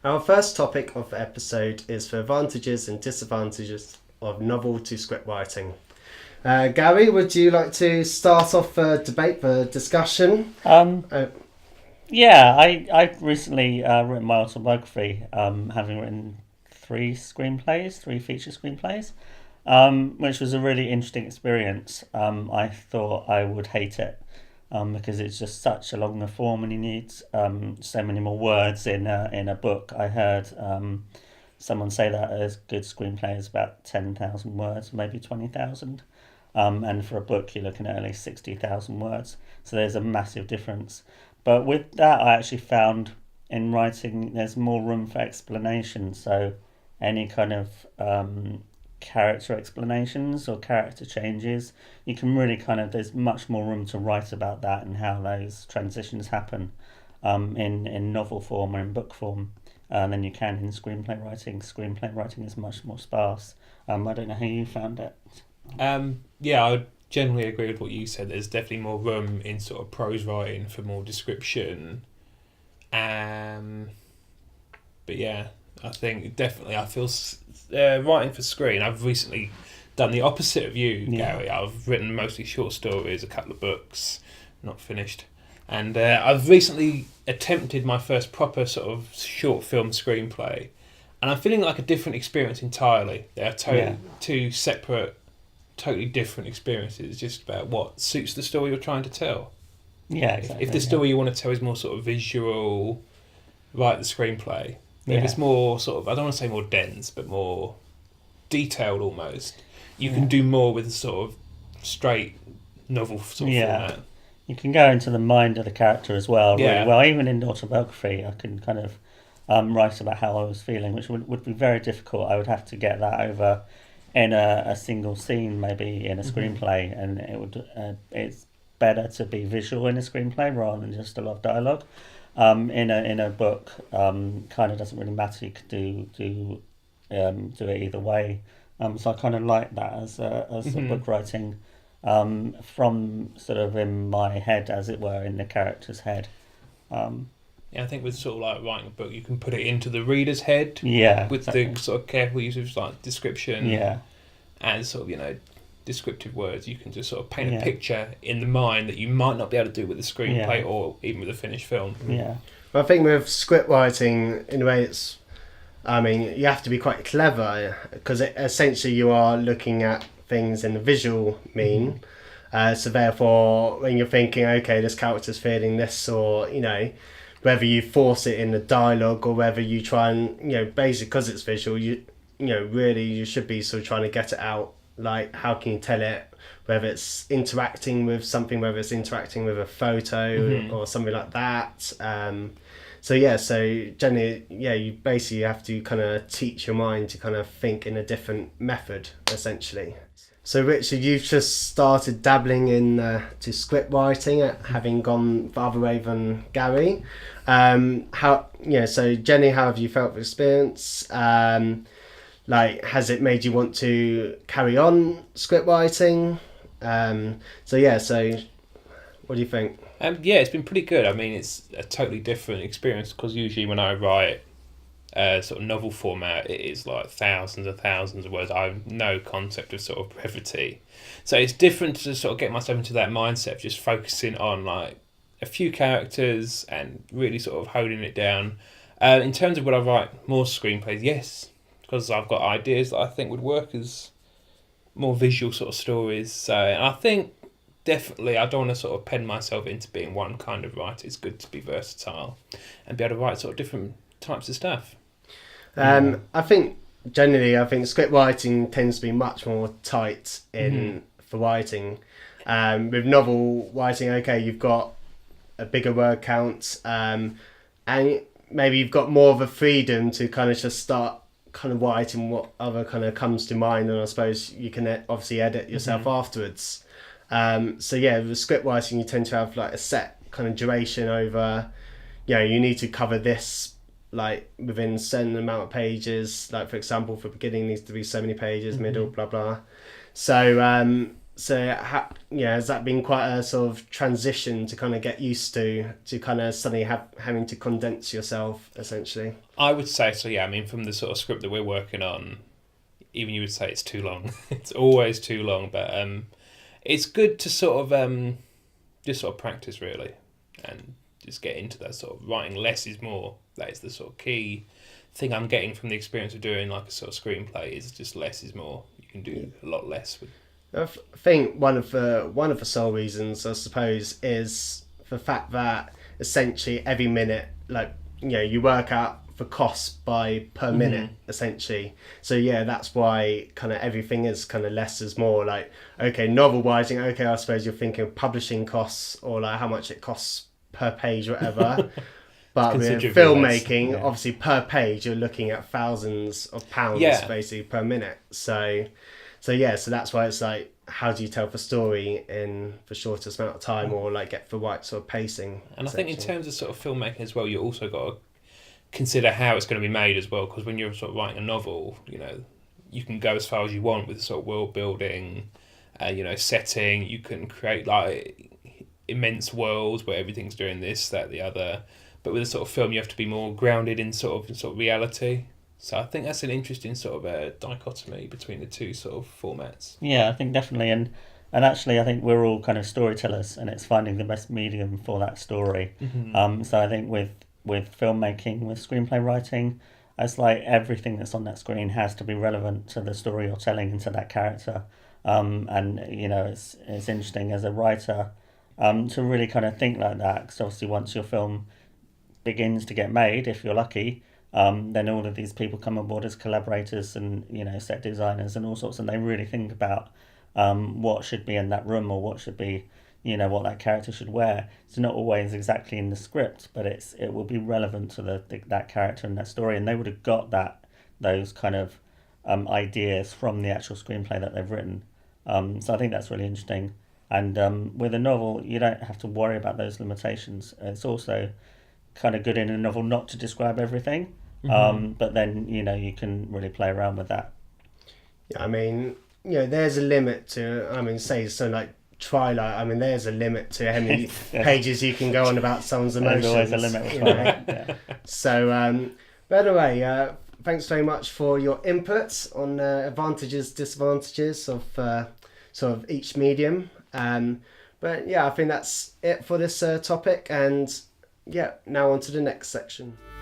Our first topic of the episode is the advantages and disadvantages of novel to script writing. Gary, would you like to start off the debate, the discussion? Yeah, I recently written my autobiography, having written three feature screenplays, which was a really interesting experience. I thought I would hate it because it's just such a longer form and you need so many more words in a book. I heard someone say that a good screenplay is about 10,000 words, maybe 20,000. And for a book, you're looking at least 60,000 words. So there's a massive difference. But with that, I actually found in writing there's more room for explanation. So any kind of character explanations or character changes, you can really there's much more room to write about that and how those transitions happen in novel form or in book form than you can in screenplay writing. Screenplay writing is much more sparse. I don't know how you found it. Yeah, I would generally agree with what you said. There's definitely more room in sort of prose writing for more description. But yeah, I think definitely I feel writing for screen. I've recently done the opposite of you, Gary. I've written mostly short stories, a couple of books, not finished. And I've recently attempted my first proper sort of short film screenplay. And I'm feeling like a different experience entirely. They are two separate, totally different experiences. It's just about what suits the story you're trying to tell. Yeah, exactly. If the story you want to tell is more sort of visual, write the screenplay. If it's more sort of, I don't want to say more dense, but more detailed almost, you can do more with sort of straight novel sort of format. You can go into the mind of the character as well, really well. Even in autobiography, I can kind of write about how I was feeling, which would be very difficult. I would have to get that over in a single scene, maybe in a screenplay, and it would. It's better to be visual in a screenplay rather than just a lot of dialogue. In a book, kind of doesn't really matter. You could do it either way. So I kind of like that as a book writing, from sort of in my head, as it were, in the character's head. Yeah, I think with sort of like writing a book, you can put it into the reader's head. Yeah, with the sort of careful use of like description. Yeah, and sort of descriptive words. You can just sort of paint a picture in the mind that you might not be able to do with a screenplay or even with a finished film. Yeah, well, I think with script writing, in a way, you have to be quite clever because essentially you are looking at things in the visual mean. So therefore, when you're thinking, okay, this character's feeling this, or whether you force it in the dialogue or whether you try and basically because it's visual, really you should be sort of trying to get it out. Like, how can you tell it? Whether it's interacting with something, whether it's interacting with a photo or something like that. So generally, you basically have to kind of teach your mind to kind of think in a different method, essentially. So Richard, you've just started dabbling in to script writing, having gone the other way than Gary. So Jenny, how have you felt the experience? Has it made you want to carry on script writing? So what do you think? It's been pretty good. I mean, it's a totally different experience because usually when I write sort of novel format, it is like thousands and thousands of words. I have no concept of sort of brevity. So it's different to sort of get myself into that mindset of just focusing on like a few characters and really sort of holding it down. In terms of what I write more screenplays, yes, because I've got ideas that I think would work as more visual sort of stories. And I think definitely I don't want to sort of pen myself into being one kind of writer. It's good to be versatile and be able to write sort of different types of stuff. I think script writing tends to be much more tight for writing. With novel writing, okay, you've got a bigger word count, and maybe you've got more of a freedom to kind of just start kind of writing what other kind of comes to mind, and I suppose you can obviously edit yourself afterwards. With script writing, you tend to have like a set kind of duration over, you need to cover this like within a certain amount of pages. Like, for example, for beginning needs to be so many pages, middle, blah blah. So has that been quite a sort of transition to kind of get used to kind of suddenly having to condense yourself, essentially? I would say so, yeah. I mean, from the sort of script that we're working on, even you would say it's too long. It's always too long, but it's good to sort of just sort of practice, really, and just get into that sort of writing less is more. That is the sort of key thing I'm getting from the experience of doing like a sort of screenplay, is just less is more. You can do a lot less with. I think one of the sole reasons, I suppose, is the fact that essentially every minute, like, you work out the cost per minute, essentially. So yeah, that's why kind of everything is kind of less is more. Like, okay, novel writing, okay, I suppose you're thinking of publishing costs or like how much it costs per page, whatever. But with filmmaking, obviously per page, you're looking at thousands of pounds basically per minute. So that's why it's like, how do you tell the story in the shortest amount of time, or like get the right sort of pacing? And I think in terms of sort of filmmaking as well, you also got to consider how it's going to be made as well, because when you're sort of writing a novel, you can go as far as you want with sort of world building, setting. You can create like immense worlds where everything's doing this, that, the other. But with a sort of film, you have to be more grounded in sort of reality. So I think that's an interesting sort of dichotomy between the two sort of formats. Yeah, I think definitely, and actually, I think we're all kind of storytellers, and it's finding the best medium for that story. So I think with filmmaking, with screenplay writing, it's like everything that's on that screen has to be relevant to the story you're telling and to that character. And it's interesting as a writer to really kind of think like that, because obviously once your film begins to get made, if you're lucky, then all of these people come on board as collaborators and set designers and all sorts, and they really think about what should be in that room, or what should be what that character should wear. It's not always exactly in the script, but it will be relevant to that character and that story, and they would have got those kind of ideas from the actual screenplay that they've written. So I think that's really interesting. And with a novel, you don't have to worry about those limitations. It's also kind of good in a novel not to describe everything, but then you can really play around with that. Yeah, I mean, there's a limit to, say so like Twilight. I mean, there's a limit to how many pages you can go on about someone's emotions. There's always a limit with Twilight. Yeah. So, by the way, thanks very much for your input on advantages, disadvantages of sort of each medium. But yeah, I think that's it for this topic, and yeah, now on to the next section.